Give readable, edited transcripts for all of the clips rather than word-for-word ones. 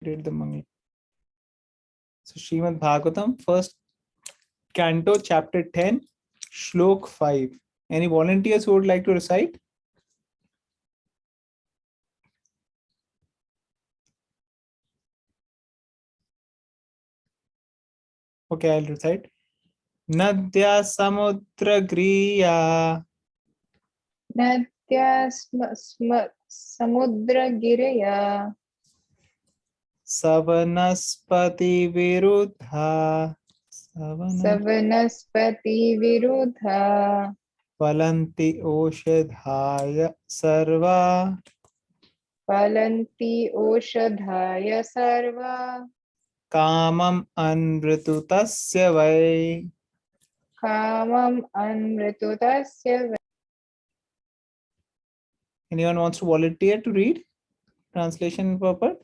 read the Mangla. So Srimad Bhagavatam, first canto, chapter 10, Shlok 5. Any volunteers who would like to recite? Okay, I'll recite. Nadya samudra griya Natya samudra giraya savanaspati virudha savanaspati virudha Palanti oshadhaya sarva palanti oshadhaya sarva kamam anvritutasya vai. kamam anmritutasya. Anyone wants to volunteer to read? Translation purpose?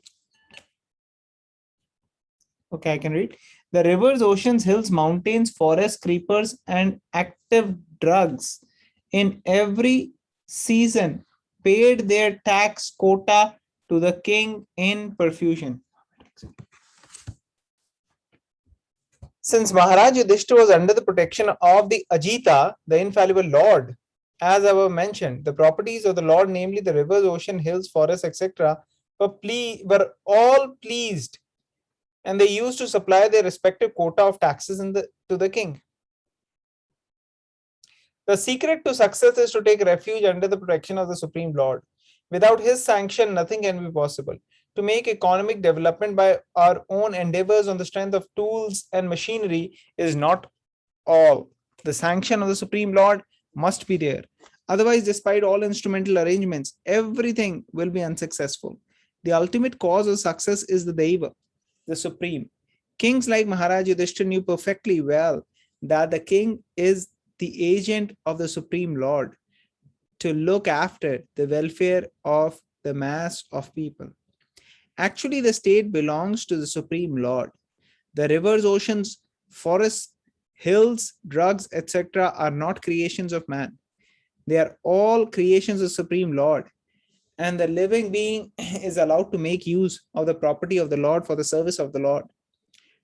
Okay, I can read. The rivers, oceans, hills, mountains, forests, creepers, and active drugs in every season paid their tax quota to the king in profusion. Since Maharaj Yudhishthira was under the protection of the Ajita, the infallible Lord, as above mentioned, the properties of the Lord, namely the rivers, ocean, hills, forests, etc., were all pleased, and they used to supply their respective quota of taxes to the king. The secret to success is to take refuge under the protection of the Supreme Lord. Without his sanction, nothing can be possible. To make economic development by our own endeavors on the strength of tools and machinery is not all. The sanction of the Supreme Lord must be there. Otherwise, despite all instrumental arrangements, everything will be unsuccessful. The ultimate cause of success is the Deva, the Supreme. Kings like Maharaj Yudhishthira knew perfectly well that the king is the agent of the Supreme Lord to look after the welfare of the mass of people. Actually, the state belongs to the Supreme Lord. The rivers, oceans, forests, hills, drugs, etc. are not creations of man. They are all creations of Supreme Lord. And the living being is allowed to make use of the property of the Lord for the service of the Lord.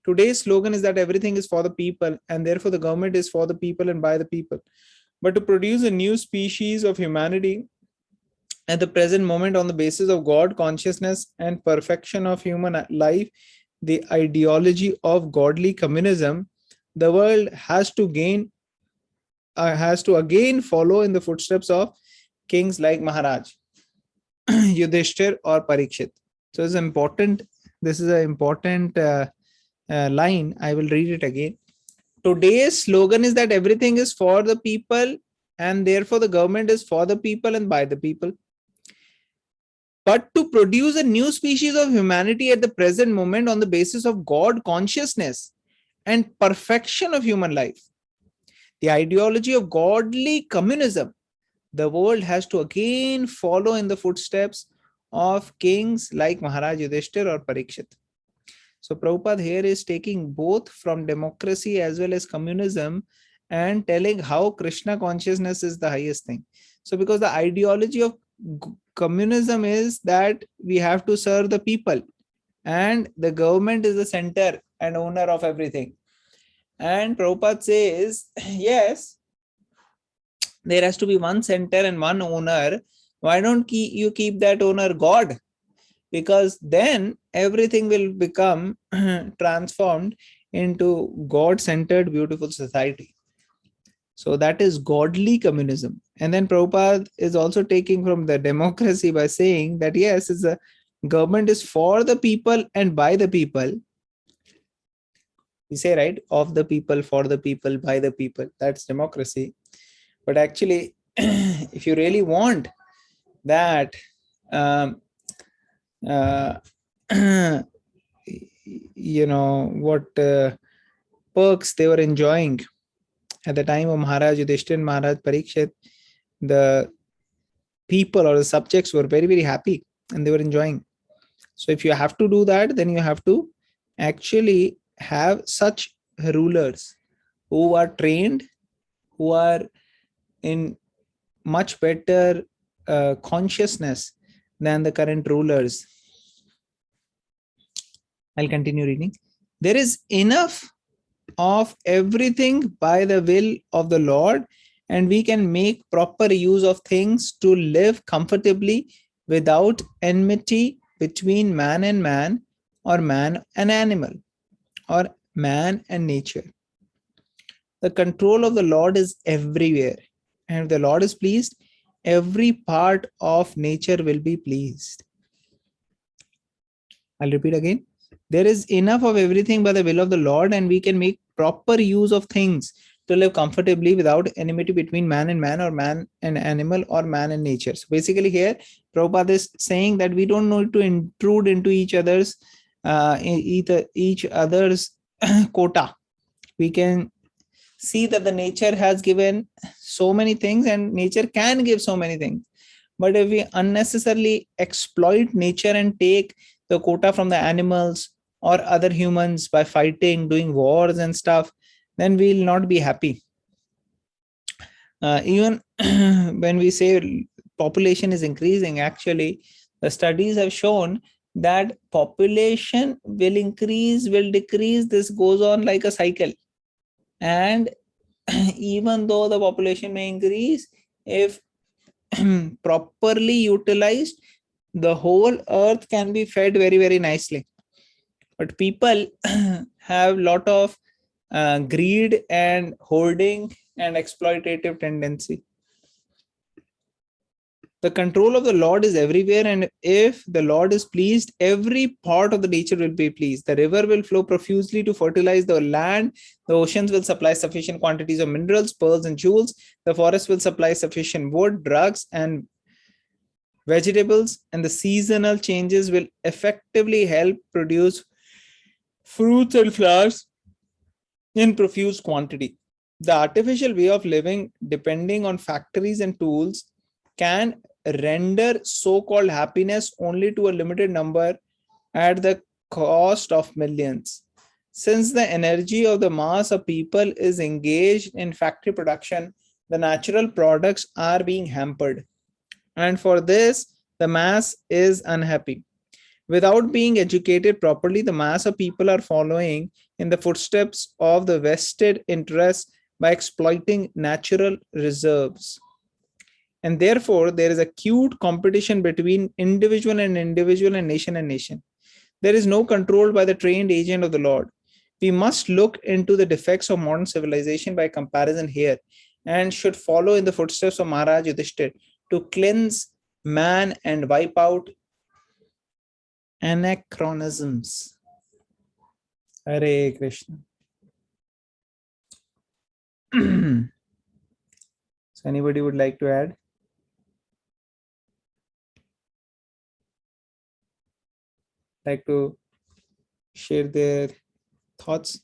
Today's slogan is that everything is for the people, and therefore the government is for the people and by the people. But to produce a new species of humanity at the present moment on the basis of God consciousness and perfection of human life, the ideology of godly communism, the world has to again follow in the footsteps of kings like Maharaj Yudhishthir or Parikshit. So it's important. This is an important line. I will read it again. Today's slogan is that everything is for the people, and therefore the government is for the people and by the people. But to produce a new species of humanity at the present moment on the basis of God consciousness and perfection of human life, the ideology of godly communism, the world has to again follow in the footsteps of kings like Maharaj Yudhishthir or Parikshit. So Prabhupada here is taking both from democracy as well as communism and telling how Krishna consciousness is the highest thing. So because the ideology of communism is that we have to serve the people and the government is the center and owner of everything. And Prabhupada says, yes, there has to be one center and one owner. Why don't you keep that owner God? Because then everything will become transformed into God-centered, beautiful society. So that is godly communism. And then Prabhupada is also taking from the democracy by saying that yes, it's a government is for the people and by the people. We say, right, of the people, for the people, by the people. That's democracy. But actually, if you really want that, what perks they were enjoying at the time of Maharaj Yudhishthira and Maharaj Parikshit, the people or the subjects were very, very happy and they were enjoying. So if you have to do that, then you have to actually have such rulers who are trained, who are in much better consciousness than the current rulers. I'll continue reading. There is enough of everything by the will of the Lord, and we can make proper use of things to live comfortably without enmity between man, or man and animal, or man and nature. The control of the Lord is everywhere, and if the Lord is pleased, every part of nature will be pleased. I'll repeat again. There is enough of everything by the will of the Lord, and we can make proper use of things to live comfortably without enmity between man, or man and animal, or man and nature. So basically here, Prabhupada is saying that we don't need to intrude into each other's quota. We can see that the nature has given so many things, and nature can give so many things. But if we unnecessarily exploit nature and take the quota from the animals or other humans by fighting, doing wars and stuff, then we'll not be happy. Even when we say population is increasing, actually, the studies have shown that population will increase, will decrease. This goes on like a cycle. And even though the population may increase, if properly utilized, the whole earth can be fed very, very nicely. But people have a lot of greed and hoarding and exploitative tendency. The control of the Lord is everywhere, and if the Lord is pleased, every part of the nature will be pleased. The river will flow profusely to fertilize the land. The oceans will supply sufficient quantities of minerals, pearls, and jewels. The forest will supply sufficient wood, drugs, and vegetables, and the seasonal changes will effectively help produce fruits and flowers in profuse quantity. The artificial way of living, depending on factories and tools, can render so-called happiness only to a limited number at the cost of millions. Since the energy of the mass of people is engaged in factory production, the natural products are being hampered. And for this, the mass is unhappy. Without being educated properly, the mass of people are following in the footsteps of the vested interests by exploiting natural reserves. And therefore, there is acute competition between individual and individual, and nation. There is no control by the trained agent of the Lord. We must look into the defects of modern civilization by comparison here, and should follow in the footsteps of Maharaj Yudhishthir to cleanse man and wipe out anachronisms. Hare Krishna. So anybody would like to add? Like to share their thoughts?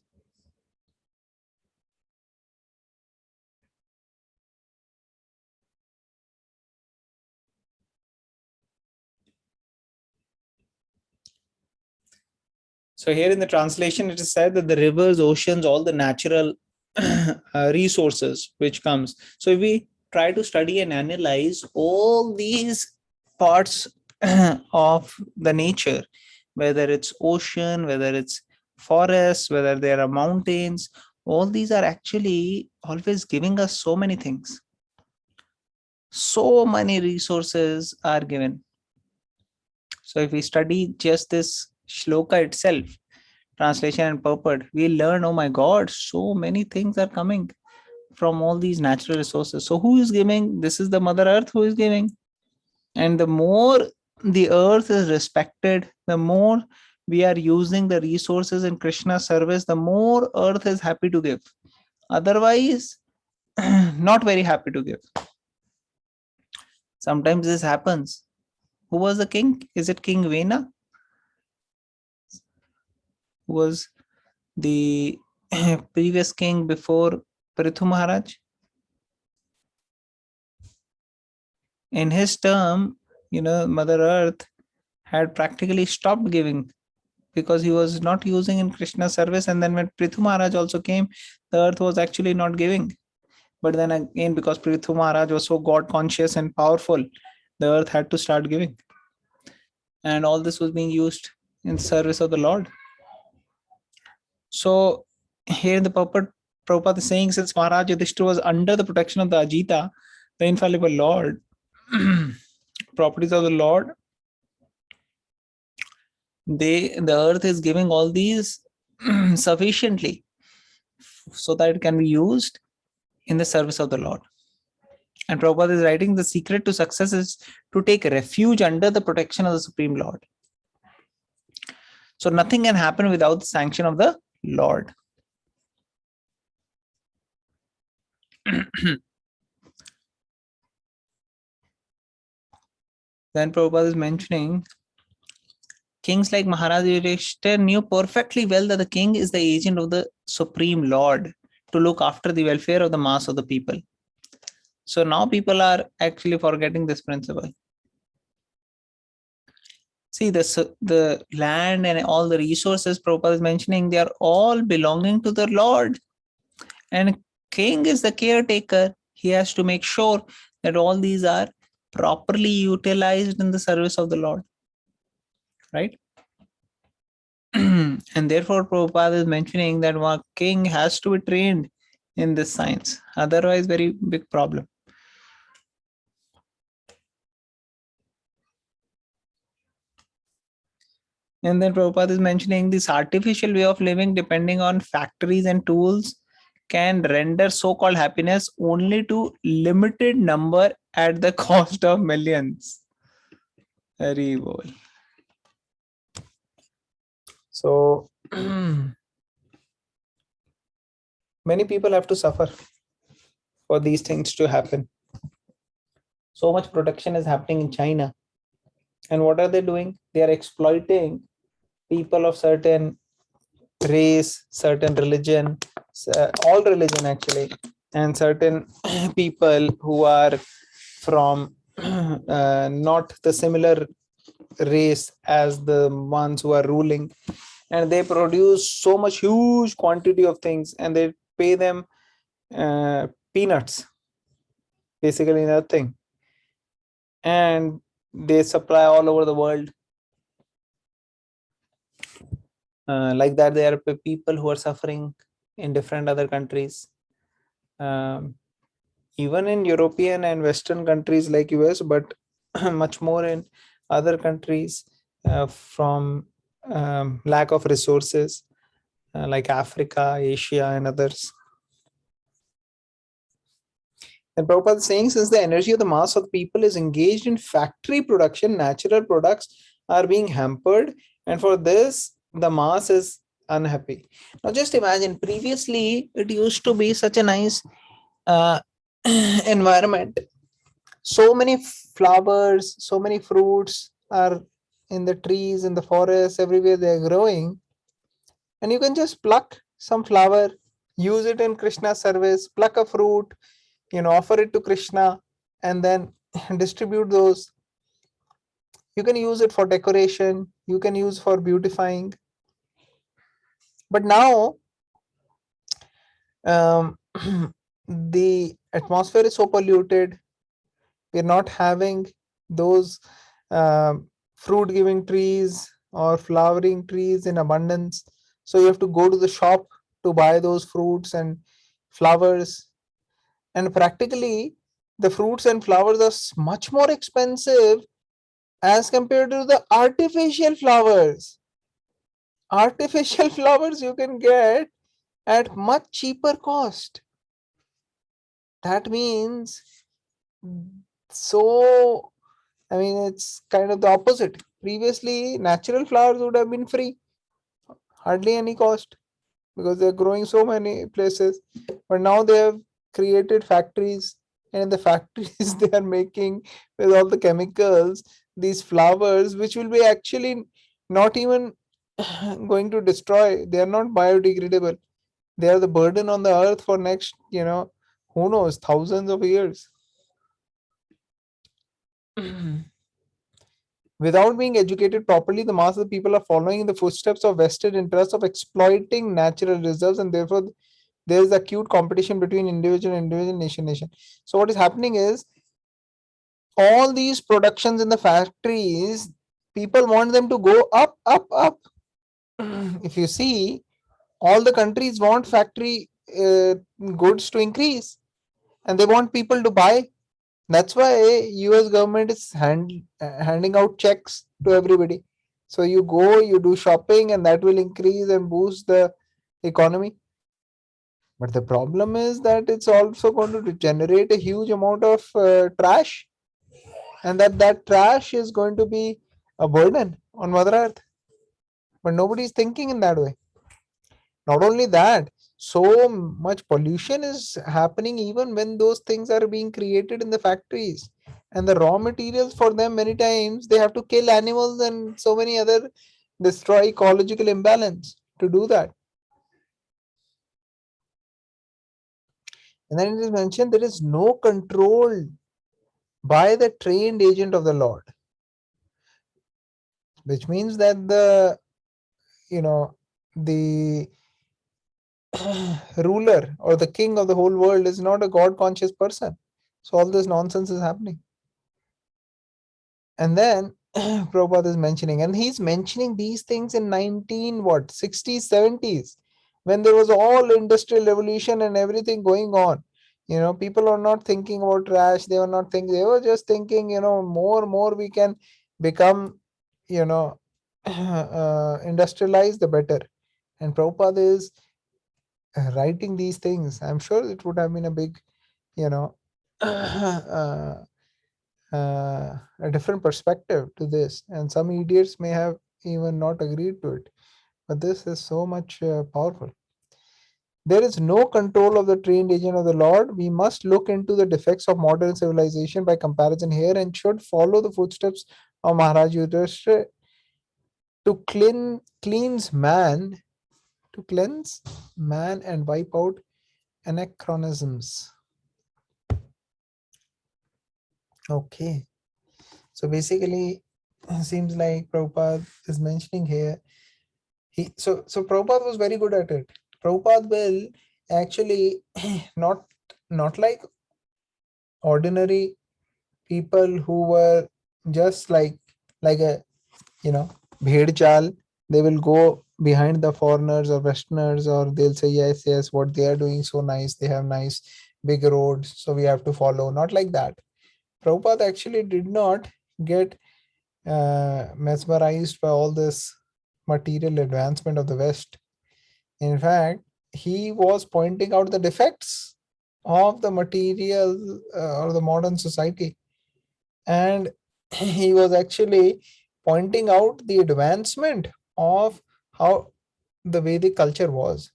So here in the translation, it is said that the rivers, oceans, all the natural resources which comes. So if we try to study and analyze all these parts of the nature, whether it's ocean, whether it's forests, whether there are mountains, all these are actually always giving us so many things. So many resources are given. So if we study just this shloka itself, translation and purport, we learn, oh my God, so many things are coming from all these natural resources. So who is giving? This is the Mother Earth who is giving. And the more the earth is respected, the more we are using the resources in Krishna's service, the more earth is happy to give. Otherwise, not very happy to give. Sometimes this happens. Who was the king? Is it King Vena? Who was the previous king before Prithu Maharaj? In his term, Mother Earth had practically stopped giving because he was not using in Krishna's service. And then when Prithu Maharaj also came, the earth was actually not giving. But then again, because Prithu Maharaj was so God conscious and powerful, the earth had to start giving. And all this was being used in service of the Lord. So here the Prabhupada is saying, since Maharaj Yudhishthira was under the protection of the Ajita, the infallible Lord, properties of the Lord, the earth is giving all these sufficiently so that it can be used in the service of the Lord. And Prabhupada is writing, the secret to success is to take refuge under the protection of the Supreme Lord. So nothing can happen without the sanction of the Lord. Then Prabhupada is mentioning, kings like Maharaj Yudhishthira knew perfectly well that the king is the agent of the Supreme Lord to look after the welfare of the mass of the people. So now people are actually forgetting this principle. See, the land and all the resources Prabhupada is mentioning, they are all belonging to the Lord. And king is the caretaker. He has to make sure that all these are properly utilized in the service of the Lord. Right? And therefore, Prabhupada is mentioning that one king has to be trained in this science. Otherwise, very big problem. And then Prabhupada is mentioning this artificial way of living depending on factories and tools can render so-called happiness only to limited number at the cost of millions. Very well. So many people have to suffer for these things to happen. So much production is happening in China. And what are they doing? They are exploiting people of certain race, certain religion, all religion actually, and certain people who are from not the similar race as the ones who are ruling, and they produce so much huge quantity of things and they pay them peanuts, basically nothing, and they supply all over the world. Like that, there are people who are suffering in different other countries, even in European and Western countries like US, but much more in other countries from lack of resources like Africa, Asia, and others. And Prabhupada is saying, since the energy of the mass of the people is engaged in factory production, natural products are being hampered, and for this, the mass is unhappy. Now, just imagine, previously, it used to be such a nice uh, environment. So many flowers, so many fruits are in the trees, in the forests, everywhere they are growing. And you can just pluck some flower, use it in Krishna service, pluck a fruit, offer it to Krishna, and then distribute those. You can use it for decoration, you can use for beautifying. But now the atmosphere is so polluted, we're not having those fruit giving trees or flowering trees in abundance. So you have to go to the shop to buy those fruits and flowers. And practically, the fruits and flowers are much more expensive as compared to the artificial flowers. Artificial flowers you can get at much cheaper cost. That means, so I mean, it's kind of the opposite. Previously, natural flowers would have been free, hardly any cost, because they're growing so many places. But now they have created factories, and in the factories, they are making with all the chemicals these flowers, which will be actually not even going to destroy. They are not biodegradable. They are the burden on the earth for next, who knows, thousands of years. Without being educated properly, the mass of the people are following in the footsteps of vested interests of exploiting natural reserves, and therefore there is acute competition between individual, nation. So what is happening is, all these productions in the factories, people want them to go up, up, up. If you see, All the countries want factory goods to increase, and they want people to buy. That's why US government is handing out checks to everybody. So you go, you do shopping, and that will increase and boost the economy. But the problem is that it's also going to generate a huge amount of trash, and that trash is going to be a burden on Mother Earth. But nobody is thinking in that way. Not only that, so much pollution is happening even when those things are being created in the factories. And the raw materials for them, many times, they have to kill animals and so many other destroy ecological imbalance to do that. And then it is mentioned there is no control by the trained agent of the Lord, which means that you know, the ruler or the king of the whole world is not a God conscious person. So all this nonsense is happening. And then Prabhupada is mentioning, and he's mentioning these things in 19 what 60s, 70s, when there was all industrial revolution and everything going on. People are not thinking about trash. They were not thinking. They were just thinking, more we can become, you know, industrialized, the better. And Prabhupada is writing these things. I'm sure it would have been a big, you know, a different perspective to this, and some idiots may have even not agreed to it. But this is so much powerful. There is no control of the trained agent of the Lord. We must look into the defects of modern civilization by comparison here and should follow the footsteps of Maharaj Yudhishthira to cleanse man and wipe out anachronisms. Okay. So basically, seems like Prabhupada is mentioning here. So Prabhupada was very good at it. Prabhupada will actually not like ordinary people who were just like a bhed chal. They will go behind the foreigners or westerners, or they'll say yes, what they are doing so nice. They have nice big roads, so we have to follow. Not like that. Prabhupada actually did not get mesmerized by all this material advancement of the West. In fact, he was pointing out the defects of the material or the modern society, and he was actually pointing out the advancement of how the Vedic culture was.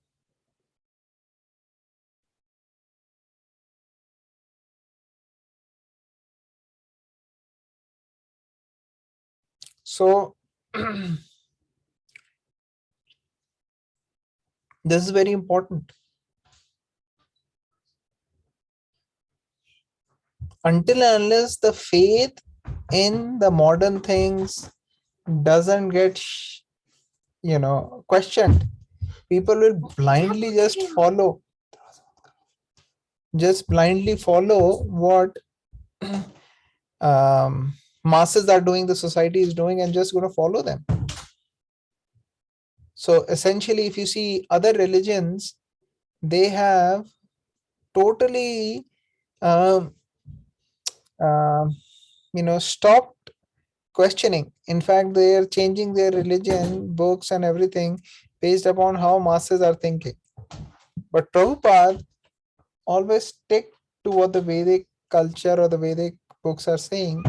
So, this is very important. Until and unless the faith in the modern things doesn't get questioned, people will blindly follow what masses are doing, the society is doing, and just going to follow them. So essentially, if you see other religions, they have totally um, stopped questioning. In fact, they are changing their religion books and everything based upon how masses are thinking. But Prabhupada always stick to what the Vedic culture or the Vedic books are saying.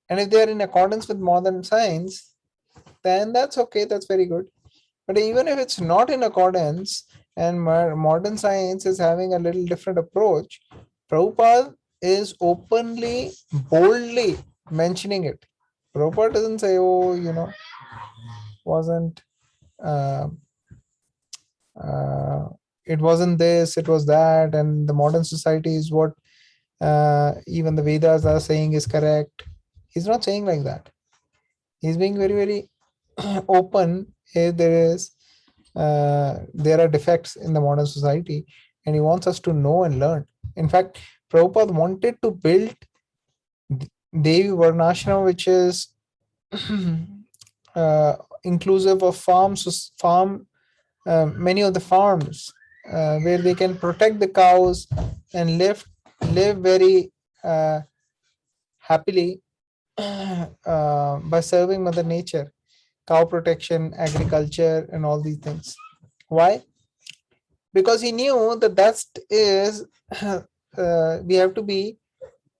And if they are in accordance with modern science, then that's okay, that's very good. But even if it's not in accordance and modern science is having a little different approach, Prabhupada is openly, boldly mentioning it. Prabhupada doesn't say, oh, wasn't, uh, uh, it wasn't this, it was that, and the modern society is what even the Vedas are saying is correct. He's not saying like that. He's being very, very open. If there are defects in the modern society, and he wants us to know and learn. In fact, Prabhupada wanted to build Devi Varnashram, which is inclusive of farm many of the farms where they can protect the cows and live very happily by serving Mother Nature, cow protection, agriculture, and all these things. Why? Because he knew that is we have to be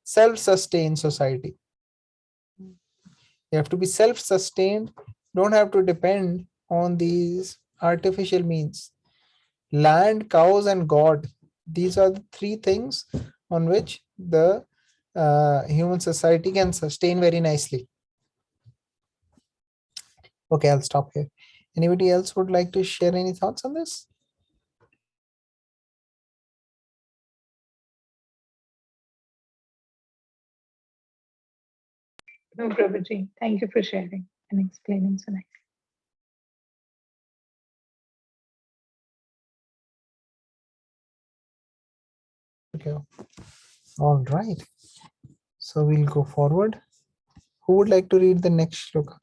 self-sustained society. You have to be self-sustained. Don't have to depend on these artificial means. Land, cows, and God. These are the three things on which the human society can sustain very nicely. Okay, I'll stop here. Anybody else would like to share any thoughts on this? No, Prabhuji. Thank you for sharing and explaining so nicely. Okay. All right. So we'll go forward. Who would like to read the next shloka?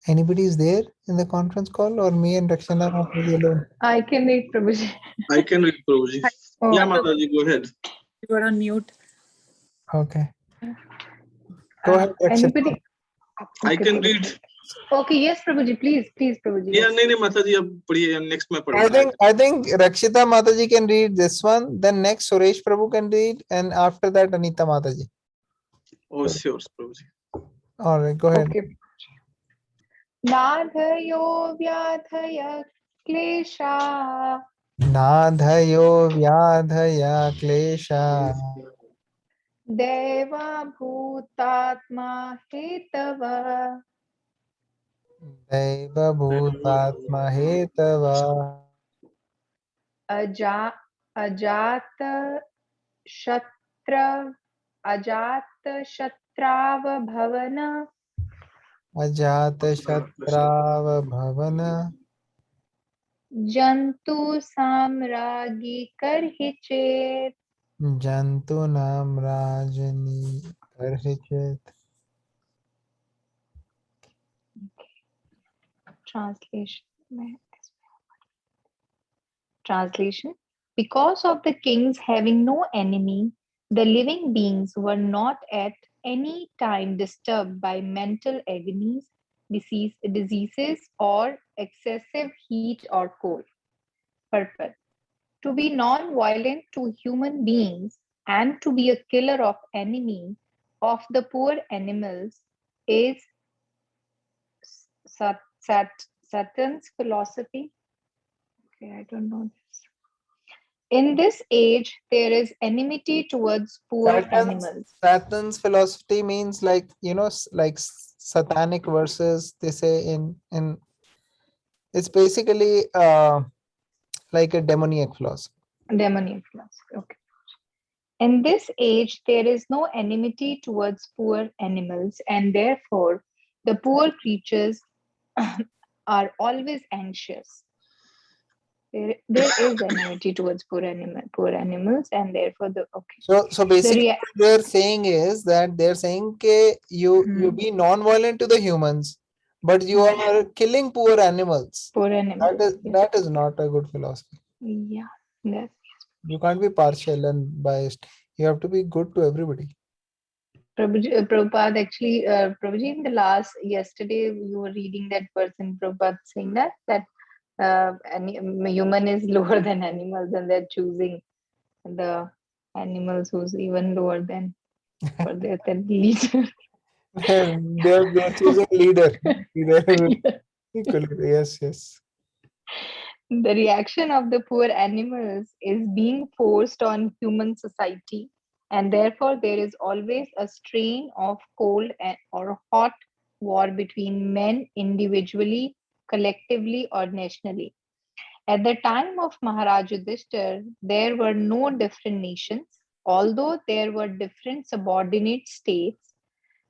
Anybody is there in the conference call, or me and Rakshana Mataji alone? I can read, Prabhuji. I can read, Prabhuji. Oh, Yeah, Mataji, go ahead. You are on mute. Okay. Go ahead, Rakshana. Anybody? I Okay, can Prabhuji. read. Okay, yes, Prabhuji. Please, Prabhuji. Yeah, Yes. नहीं Mataji, अब पढ़िए, next मैं I पढ़ूंगा. think Rakshita Mataji can read this one. Then next Suresh Prabhu can read, and after that Anita Mataji. Oh, sure, Prabhuji. All right, go ahead. Okay. Nadhayo vyadhaya klesha Nadhayo vyadhaya klesha deva bhutatma hetava daiva bhutatma hetava aja ajata shatra ajata shatrava bhavana ajata shatrava bhavana jantu samragi karhichet. jantu nam rajani karhichet. Translation. Translation. Because of the kings having no enemy, the living beings were not at any time disturbed by mental agonies, diseases, or excessive heat or cold. Purpose. To be non-violent to human beings and to be a killer of enemy of the poor animals is Saturn's philosophy. Okay, I don't know this. In this age, there is enmity towards poor animals. Saturn's philosophy means, like, like satanic verses. They say in it's basically like a demoniac philosophy. Demonic philosophy. Okay. In this age, there is no enmity towards poor animals, and therefore, the poor creatures are always anxious. There is enmity towards poor animals, and therefore the okay. So basically, rea- what they're saying is that they're saying that you be non-violent to the humans, but you are killing poor animals. Poor animals. That is not a good philosophy. Yeah. Yes. You can't be partial and biased. You have to be good to everybody. Prabhupada actually, Prabhuji, in the yesterday, you were reading that verse in Prabhupada saying that human is lower than animals, and they're choosing the animals who's even lower than for their leader. they're choosing leader. Equally. Yes. The reaction of the poor animals is being forced on human society, and therefore there is always a strain of cold or hot war between men individually, collectively, or nationally. At the time of Maharaj Yudhishthir, there were no different nations, although there were different subordinate states.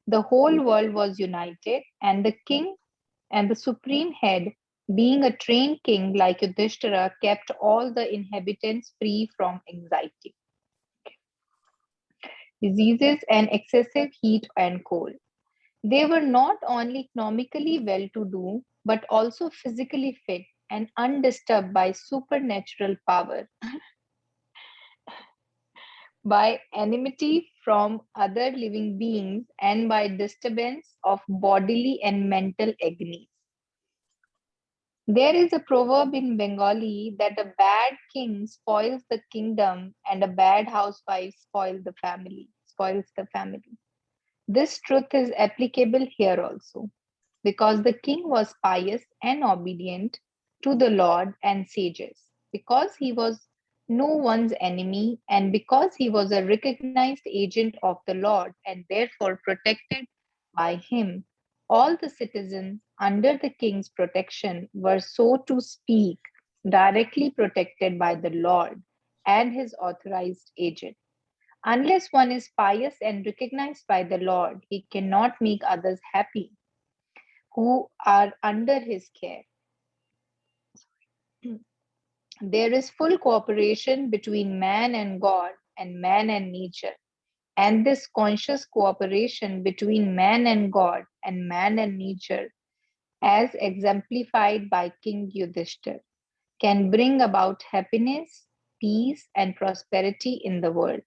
The whole world was united, and the king and the supreme head, being a trained king like Yudhishthira, kept all the inhabitants free from anxiety, diseases, and excessive heat and cold. They were not only economically well to do, but also physically fit and undisturbed by supernatural power, by enmity from other living beings, and by disturbance of bodily and mental agonies. There is a proverb in Bengali that a bad king spoils the kingdom and a bad housewife spoils the family. This truth is applicable here also, because the king was pious and obedient to the Lord and sages, because he was no one's enemy, and because he was a recognized agent of the Lord and therefore protected by him. All the citizens under the king's protection were, so to speak, directly protected by the Lord and his authorized agent. Unless one is pious and recognized by the Lord, he cannot make others happy who are under his care. There is full cooperation between man and God and man and nature. And this conscious cooperation between man and God and man and nature, as exemplified by King Yudhishthir, can bring about happiness, peace, and prosperity in the world.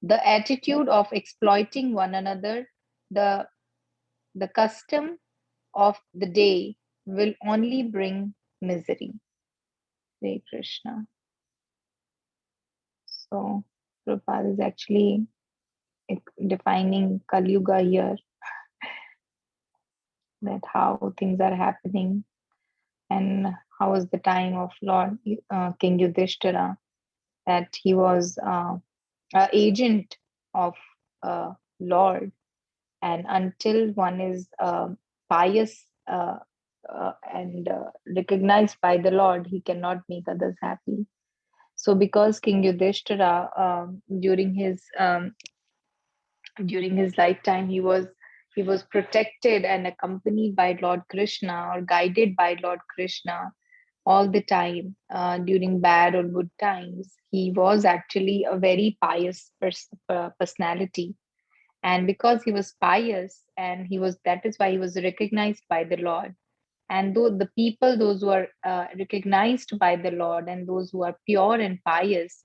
The attitude of exploiting one another, the, the custom of the day, will only bring misery. Hare Krishna. So, Prabhupada is actually defining Kali Yuga here, that how things are happening and how was the time of Lord King Yudhishthira, that he was an agent of Lord, and until one is pious and recognized by the Lord, he cannot make others happy. So, because King Yudhishthira, during his lifetime, he was protected and accompanied by Lord Krishna, or guided by Lord Krishna all the time, during bad or good times. He was actually a very pious personality, and because he was pious, and that is why he was recognized by the Lord. And though the people, those who are recognized by the Lord and those who are pure and pious,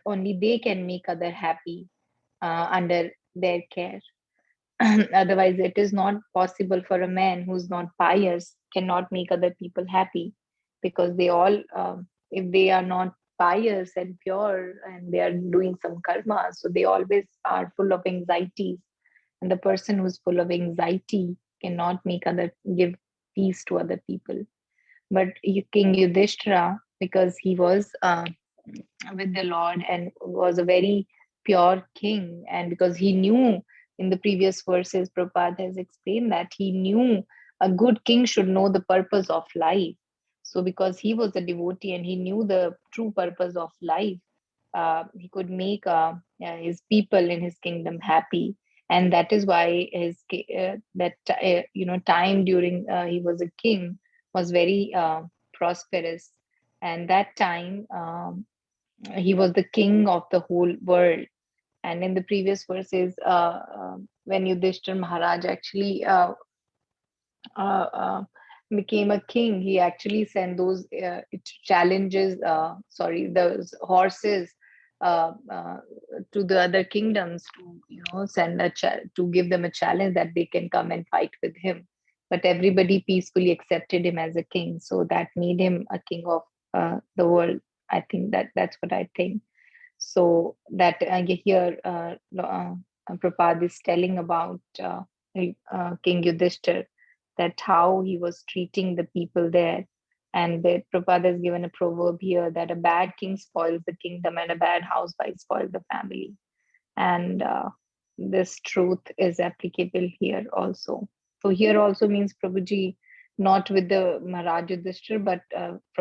only they can make other happy under their care. Otherwise, it is not possible for a man who's not pious, cannot make other people happy, because they all, if they are not pious and pure and they are doing some karma, so they always are full of anxieties. And the person who's full of anxiety cannot give peace to other people. But King Yudhishthira, because he was with the Lord and was a very pure king, and because he knew, in the previous verses, Prabhupada has explained that he knew a good king should know the purpose of life. So, because he was a devotee and he knew the true purpose of life, he could make his people in his kingdom happy. And that is why time during he was a king was very prosperous. And that time, he was the king of the whole world. And in the previous verses, when Yudhishthir Maharaj actually uh, uh, became a king, he actually sent those those horses uh, uh, to the other kingdoms to, send to give them a challenge that they can come and fight with him. But everybody peacefully accepted him as a king, so that made him a king of the world. I think that's what I think. So that here, Prabhupada is telling about King Yudhishthir, that how he was treating the people there. And that Prabhupada has given a proverb here that a bad king spoils the kingdom and a bad housewife spoils the family. And this truth is applicable here also. So here also means Prabhuji, not with the Maharaj Yudhishthir, but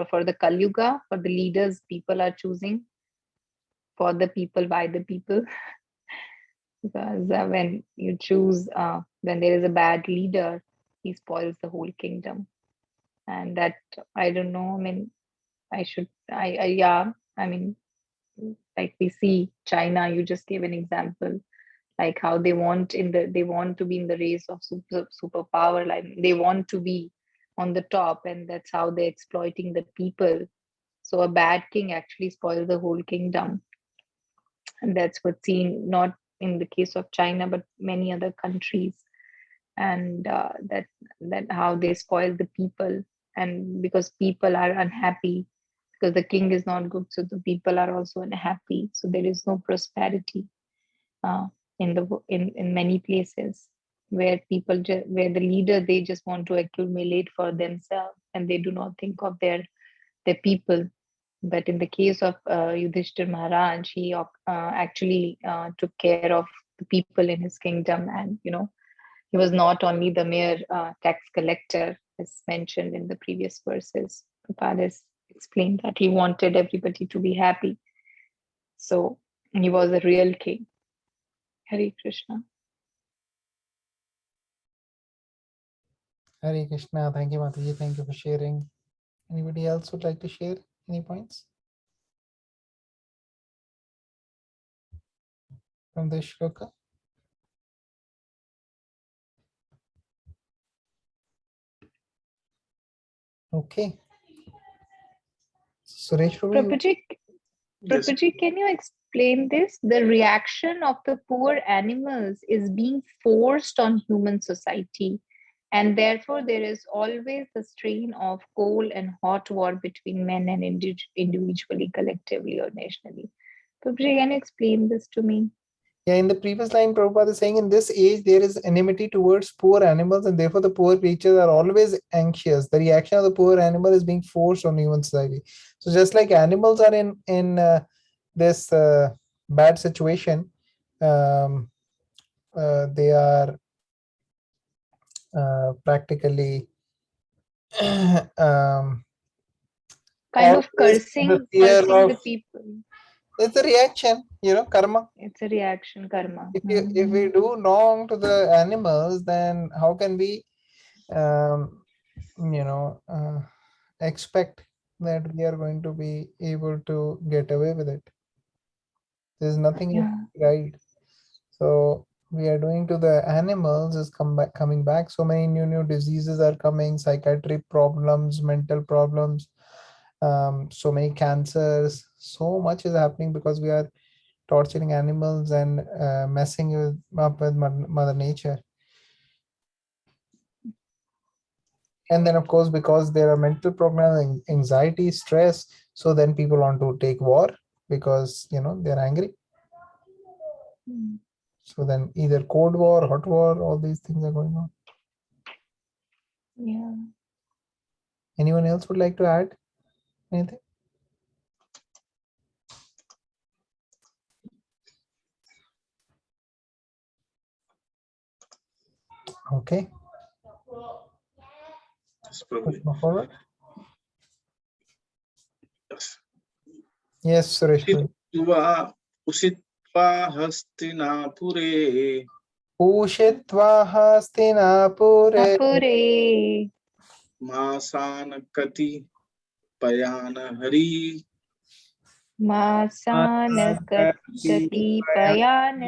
for the Kali Yuga, for the leaders people are choosing, for the people, by the people. Because when you choose, when there is a bad leader, he spoils the whole kingdom. And that, I don't know, I mean, yeah, I mean, like we see China, you just gave an example, like how they want to be in the race of superpower, like they want to be on the top, and that's how they're exploiting the people. So a bad king actually spoils the whole kingdom, and that's what's seen not in the case of China but many other countries. And that how they spoil the people, and because people are unhappy because the king is not good, so the people are also unhappy, so there is no prosperity uh, in many places where where the leader, they just want to accumulate for themselves and they do not think of their people. But in the case of Yudhishthir Maharaj, he actually took care of the people in his kingdom, and he was not only the mere tax collector, as mentioned in the previous verses. Prabhupada has explained that he wanted everybody to be happy. So he was a real king. Hare Krishna. Hare Krishna. Thank you, Mataji. Thank you for sharing. Anybody else would like to share any points from this shloka? Okay. Suresh Prabhu, Prabhuji, Yes. can you explain this? The reaction of the poor animals is being forced on human society, and therefore there is always the strain of cold and hot war between men and individually, collectively, or nationally. Prabhuji, can you explain this to me? yeah, in the previous line, Prabhupada is saying in this age there is enmity towards poor animals, and therefore the poor creatures are always anxious. The reaction of the poor animal is being forced on human society. So just like animals are in this bad situation, um, they are practically um, Kind of always in the fear cursing of. the people. It's a reaction, karma. It's a reaction, karma. If we do wrong to the animals, then how can we um, expect that we are going to be able to get away with it? There's nothing Yeah. right. So we are doing to the animals is coming back. So many new diseases are coming, psychiatric problems, mental problems, so many cancers. So much is happening because we are torturing animals and messing up with mother nature. And then of course, because there are mental problems, anxiety, stress, so then people want to take war because they're angry. Mm. So then either cold war, hot war, all these things are going on. Yeah. Anyone else would like to add anything? Okay, Yes, let's Prabhuji. move forward. Yes. Yes, Suresh. Ushitva ushitva hastinapure Ushitva hastinapure Apure. masan kati payana hari Masana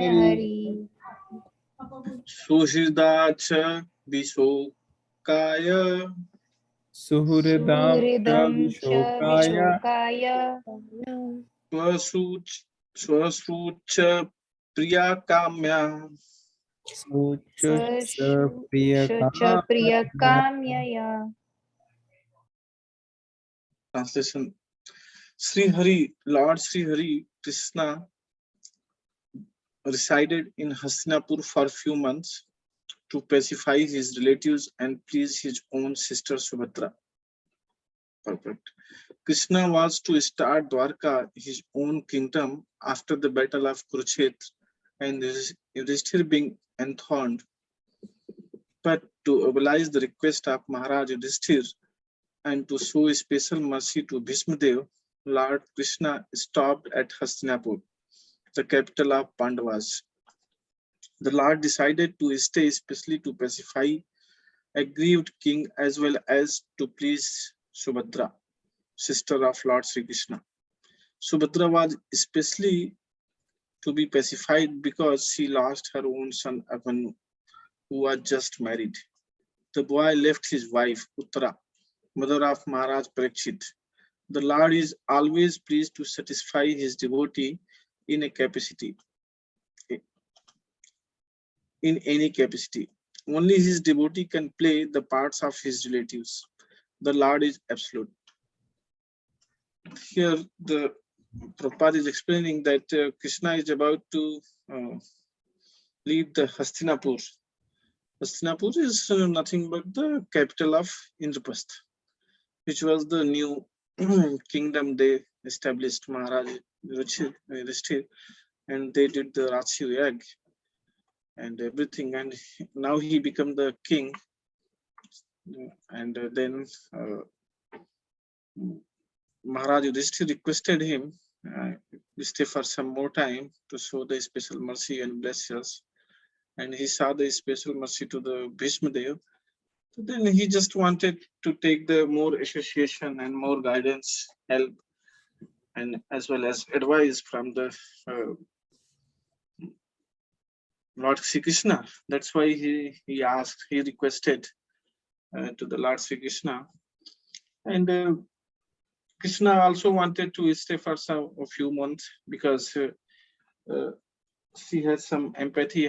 hari. suhrida cha visokaya Suhridam Suhridam cha Vishokaya vishokaya. swasuch swasucha priya kamya. Sashucha priyakamyaya. Translation: Sri Hari, Lord Sri Hari Krishna resided in Hastinapur for a few months to pacify his relatives and please his own sister Subhadra. Perfect. Krishna was to start Dwarka, his own kingdom, after the battle of Kurukshetra and Yudhishthir being enthroned. But to oblige the request of Maharaj Yudhishthir and to show special mercy to Bhishmadev, Lord Krishna stopped at Hastinapur, the capital of Pandavas. The Lord decided to stay especially to pacify aggrieved king as well as to please Subhadra, sister of Lord Sri Krishna. Subhadra was especially to be pacified because she lost her own son Abhanu, who was just married. The boy left his wife Uttara, mother of Maharaj Parikshit. The Lord is always pleased to satisfy his devotee in a capacity, in any capacity. Only his devotee can play the parts of his relatives. The Lord is absolute. Here, the Prabhupada is explaining that Krishna is about to leave the Hastinapur. Hastinapur is nothing but the capital of Indraprastha, which was the new kingdom they established, Maharaj Yudhishthir, and they did the Ratsyu Yag and everything, and now he became the king. And then Maharaj Yudhishthir requested him to stay for some more time to show the special mercy and bless us. And he saw the special mercy to the Bhishma Dev. So then he just wanted to take the more association and more guidance, help, and as well as advice from the Lord Sri Krishna. That's why he asked, he requested to the Lord Sri Krishna. And Krishna also wanted to stay for a few months because she has some empathy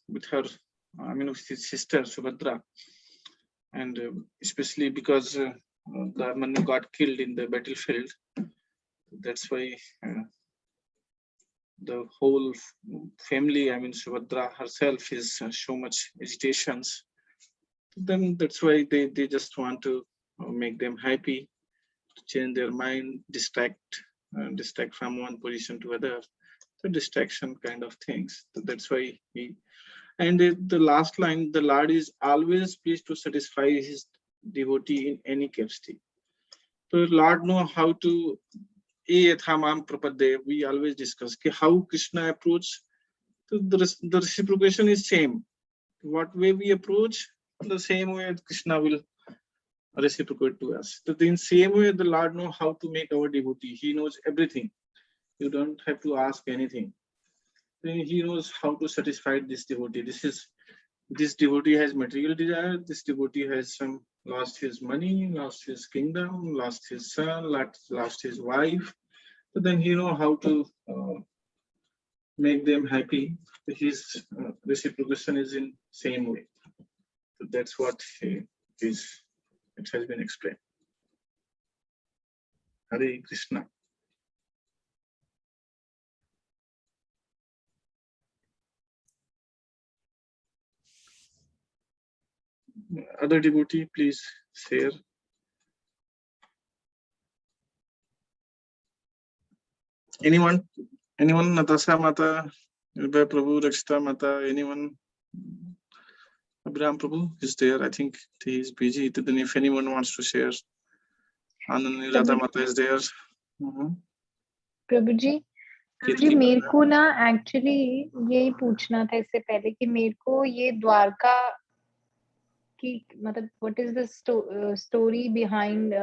with his sister Subhadra, and especially because the Manu got killed in the battlefield. That's why the whole family, Subhadra herself, is so much agitations. Then that's why they just want to make them happy, to change their mind, distract from one position to other. The distraction kind of things. So that's why the last line, the Lord is always pleased to satisfy his devotee in any capacity. So Lord know how to, we always discuss how Krishna approach. So the reciprocation is same. What way we approach, the same way Krishna will reciprocate to us. So in same way, the Lord know how to make our devotee. He knows everything. You don't have to ask anything. Then he knows how to satisfy this devotee. This devotee has material desire. This devotee has lost his money, lost his kingdom, lost his son, lost his wife. So then he know how to make them happy. His reciprocation is in same way. So that's what it has been explained. Hare Krishna. Other devotee, please share. Anyone? Natasha Mata, Nirbhay Prabhu, Rakshita Mata, anyone? Abraham Prabhu is there. I think he is busy. Then if anyone wants to share, Anand Nilata Mata is there. प्रभु जी मेरे को ना actually यही पूछना था इससे पहले कि मेरे को ये द्वारका की मतलब what is the story behind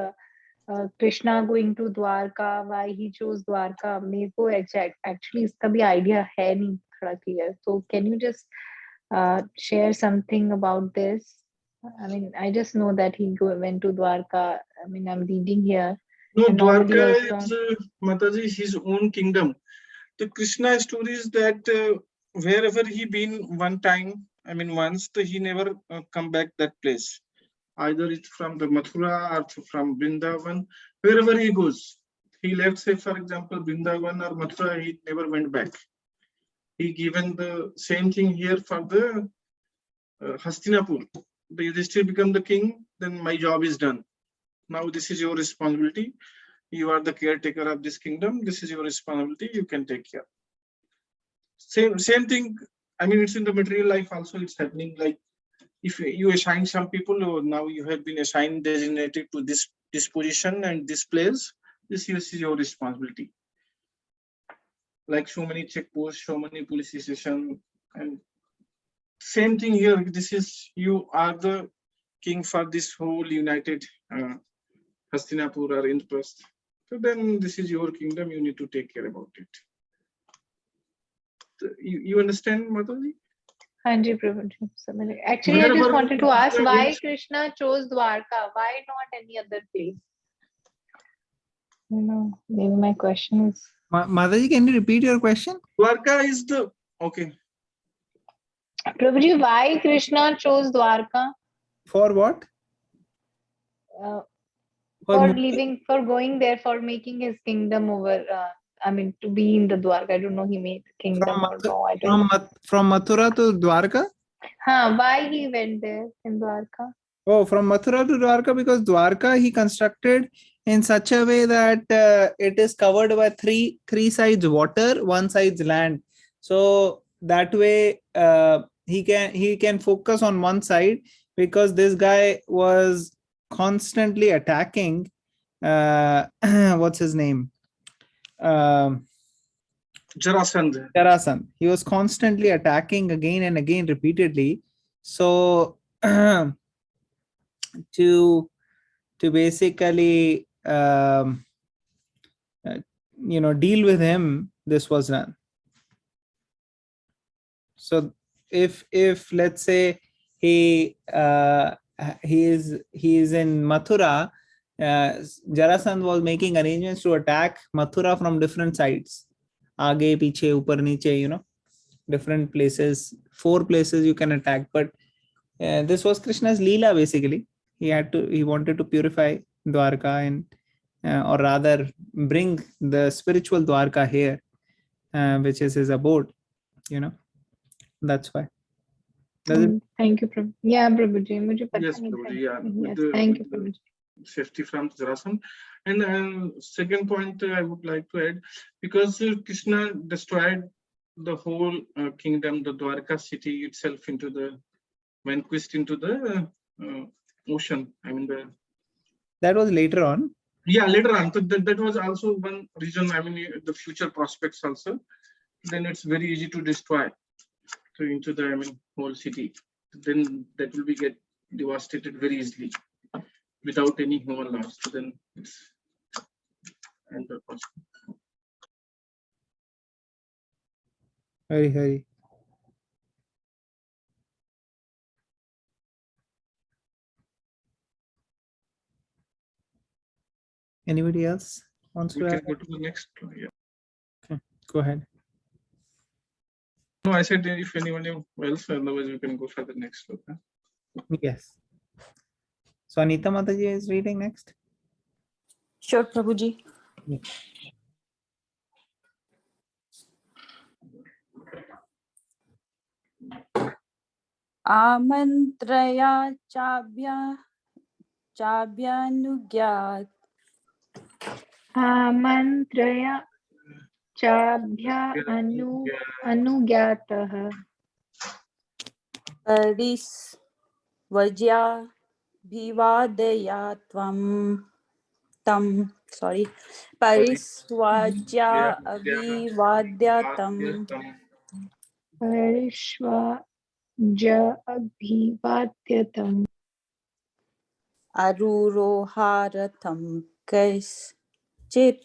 Krishna going to Dwarka, why he chose Dwarka, मेरे को एक्चुअली इसका भी आइडिया है नहीं थोड़ा clear. So can you just share something about this? I mean, I just know that he went to Dwarka. I mean, I'm reading here. No, Dwarka is Mataji, his own kingdom. The Krishna story is that wherever he been one time, once, he never come back that place. Either it's from the Mathura or from Vrindavan, wherever he goes. He left, say, for example, Vrindavan or Mathura, he never went back. He given the same thing here for the Hastinapur. The Yudhishthir become the king, then my job is done. Now this is your responsibility. You are the caretaker of this kingdom. This is your responsibility. You can take care. Same thing. It's in the material life also. It's happening. Like if you assign some people, or now you have been assigned, designated to this position and this place. This is your responsibility. Like so many checkposts, so many police stations, and same thing here. This is, you are the king for this whole united Hastinapur or Indraprastha. So then this is your kingdom. You need to take care about it. You understand, Mataji? Hanji Prabhuji. Actually, I just wanted to ask why Krishna chose Dwarka. Why not any other place? Maybe my question is. Mataji, can you repeat your question? Dwarka is the okay. Prabhuji, why Krishna chose Dwarka? For what? For going there, for making his kingdom over. To be in the Dwarka. I don't know, he made kingdom or no. I don't know. From Mathura to Dwarka? Why he went there in Dwarka? Oh, from Mathura to Dwarka, because Dwarka he constructed in such a way that it is covered by three sides water, one side's land. So that way he can focus on one side, because this guy was constantly attacking what's his name? Jarasandh. He was constantly attacking again and again repeatedly. So to basically deal with him, this was done. So if let's say he is in Mathura, Jarasandh was making arrangements to attack Mathura from different sides, aage piche upar niche, different places, 4 places you can attack. But this was Krishna's Leela basically. He wanted to purify Dwarka and or rather bring the spiritual Dwarka here, which is his abode, that's why. Thank you, Prabhu. Yeah, Prabhuji. Yes, Prabhuji. Yeah. Yes, thank you, Prabhuji. Safety from Jarasandh. And second point I would like to add, because Krishna destroyed the whole kingdom, the Dwarka city itself, vanquished into the ocean. That was later on. Yeah, later on. So that was also one reason. The future prospects also. Then it's very easy to destroy into the whole city. Then that will get devastated very easily without any human loss. So then it's end the process. Hari. Anybody else wants to add? We can go to the next. Yeah. Okay, go ahead. No, I said if anyone else, otherwise we can go for the next. Okay? Yes. So Anita Mataji is reading next. Sure, Prabhuji. Yeah. Amantraya chabhyanugyat. Amantraya chabhya anugyatah. Parisvajya bhivadaya Parisvajya abhivadyatam. Parishvaja abhivadyatam. Aruroharatham kaschit.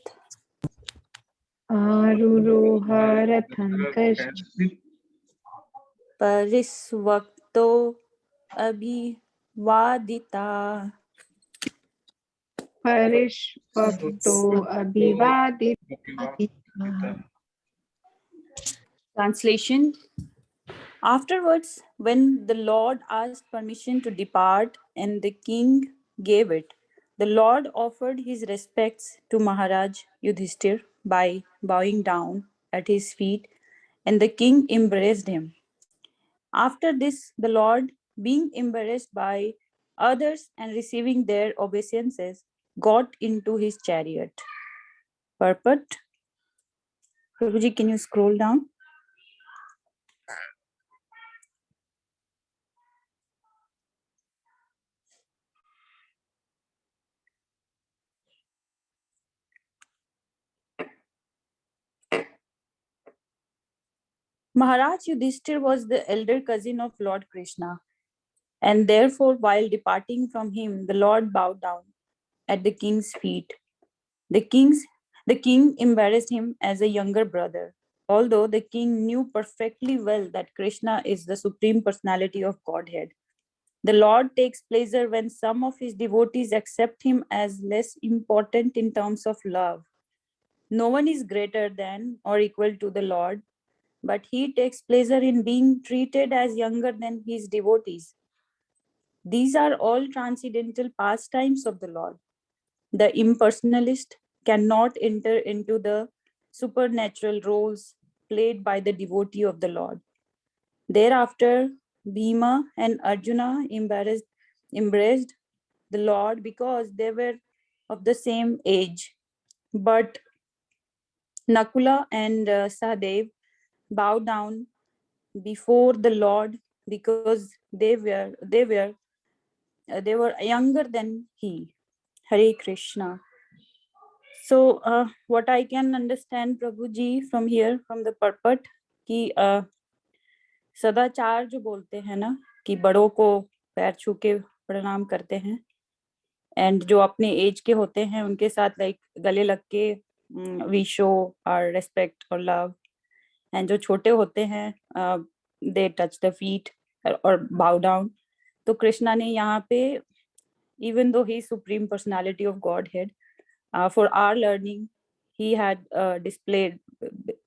Aruroharatham kaschit. Parisvakto abhivadita. Parishvakto abhivadita. Translation. Afterwards, when the Lord asked permission to depart and the king gave it, the Lord offered his respects to Maharaj Yudhishthir by bowing down at his feet, and the king embraced him. After this, the Lord, being embarrassed by others and receiving their obeisances, got into his chariot. Purport. Prabhuji, can you scroll down? Maharaj Yudhishthir was the elder cousin of Lord Krishna, and therefore, while departing from him, the Lord bowed down at the king's feet. The king embarrassed him as a younger brother although the king knew perfectly well that Krishna is the supreme personality of Godhead. The Lord takes pleasure when some of his devotees accept him as less important in terms of love. No one is greater than or equal to the Lord, but he takes pleasure in being treated as younger than his devotees. These are all transcendental pastimes of the Lord. The impersonalist cannot enter into the supernatural roles played by the devotee of the Lord. Thereafter, Bhima and Arjuna embraced the Lord because they were of the same age. But Nakula and Sahadev bowed down before the Lord because they were younger than he. Hare Krishna. So what I can understand, Prabhuji, from here, from the purport, कि सदाचार जो बोलते हैं ना, कि बड़ों को पैर छू के प्रणाम करते हैं, एंड जो अपने एज के होते हैं उनके साथ लाइक गले लग के वी शो आवर रेस्पेक्ट और लव, एंड जो छोटे होते हैं दे टच द फीट और बाउ डाउन. तो कृष्णा ने यहाँ पे, even though he is supreme personality of Godhead, for our learning, he had displayed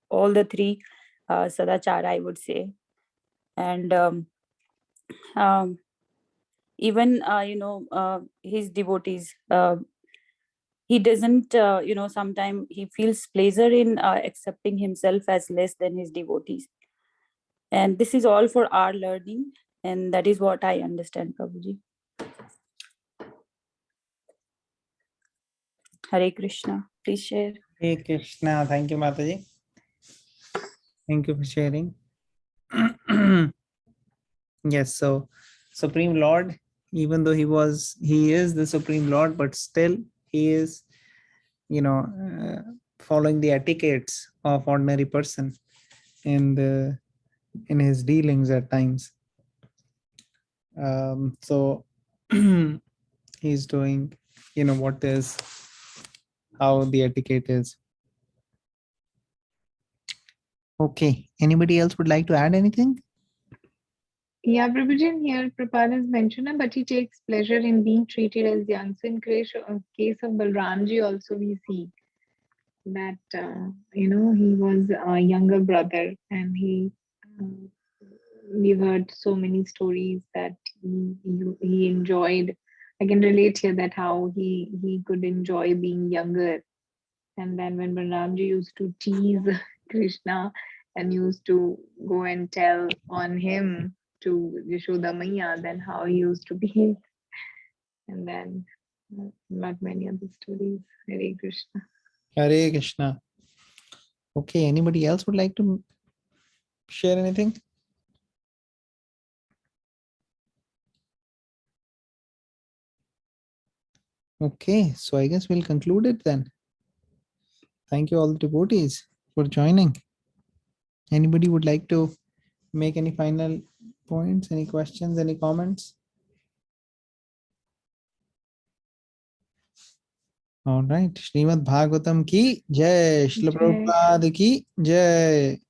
all the three sadachara, I would say. And even, his devotees, he doesn't, sometimes he feels pleasure in accepting himself as less than his devotees. And this is all for our learning. And that is what I understand, Prabhuji. Hare Krishna. Please share. Hare Krishna. Thank you, Mataji. Thank you for sharing. Yes, so Supreme Lord, even though he is the Supreme Lord, but still he is, following the etiquettes of ordinary person in his dealings at times. So he's doing, what is, how the etiquette is. Okay, anybody else would like to add anything? Yeah, Prabhuji, here Prabhupada has mentioned it, but he takes pleasure in being treated as young. So in case of Balramji also we see that, he was a younger brother, and we've heard so many stories that he enjoyed. I can relate here that how he could enjoy being younger. And then when Balramji used to tease Krishna and used to go and tell on him to Yashoda Maiya, then how he used to behave. And then not many other stories. Hare Krishna. Hare Krishna. Okay, anybody else would like to share anything? Okay, so I guess we'll conclude it then. Thank you all the devotees for joining. Anybody would like to make any final points, any questions, any comments? All right. Srimad Bhagavatam ki jai. Srila Jai. Prabhupada ki jai.